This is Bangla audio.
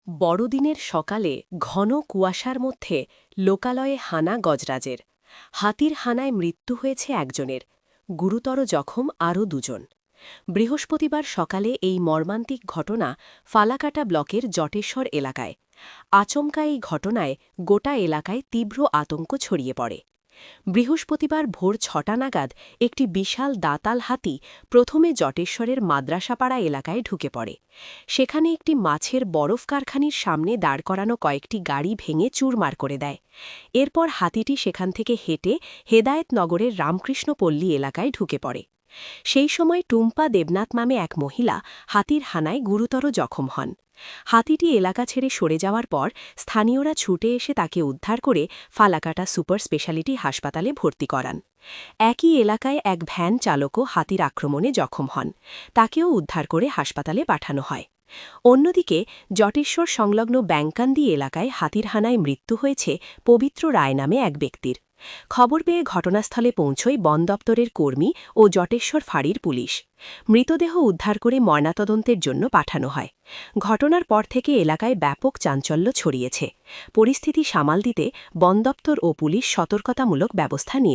বড়দিনের সকালে ঘন কুয়াশার মধ্যে লোকালয়ে হানা গজরাজের। হাতির হানায় মৃত্যু হয়েছে একজনের, গুরুতর জখম আরও দুজন। বৃহস্পতিবার সকালে এই মর্মান্তিক ঘটনা ফালাকাটা ব্লকের জটেশ্বর এলাকায়। আচমকা এই ঘটনায় গোটা এলাকায় তীব্র আতঙ্ক ছড়িয়ে পড়ে। বৃহস্পতিবার ভোর ৬টা নাগাদ একটি বিশাল দাঁতাল হাতি প্রথমে জটেশ্বরের মাদ্রাসাপাড়া এলাকায় ঢুকে পড়ে। সেখানে একটি মাছের বরফ কারখানির সামনে দাঁড় করানো কয়েকটি গাড়ি ভেঙে চুরমার করে দেয়। এরপর হাতিটি সেখান থেকে হেঁটে হেদায়েতনগরের রামকৃষ্ণপল্লী এলাকায় ঢুকে পড়ে। সেই সময় টুম্পা দেবনাথ নামে এক মহিলা হাতির হানায় গুরুতর জখম হন। হাতিটি এলাকা ছেড়ে সরে যাওয়ার পর স্থানীয়রা ছুটে এসে তাকে উদ্ধার করে ফালাকাটা সুপার স্পেশালিটি হাসপাতালে ভর্তি করান। একই এলাকায় এক ভ্যান চালকও হাতির আক্রমণে জখম হন, তাকেও উদ্ধার করে হাসপাতালে পাঠানো হয়। অন্যদিকে জটেশ্বর সংলগ্ন ব্যাংকান্দি এলাকায় হাতির হানায় মৃত্যু হয়েছে পবিত্র রায় নামে এক ব্যক্তির। খবর পেয়ে ঘটনাস্থলে পৌঁছয় বন দপ্তরের কর্মী ও জটেশ্বর ফাঁড়ির পুলিশ। মৃতদেহ উদ্ধার করে ময়নাতদন্তের জন্য পাঠানো হয়। ঘটনার পর থেকে এলাকায় ব্যাপক চাঞ্চল্য ছড়িয়েছে। পরিস্থিতি সামাল দিতে বন দপ্তর ও পুলিশ সতর্কতামূলক ব্যবস্থা নিয়ে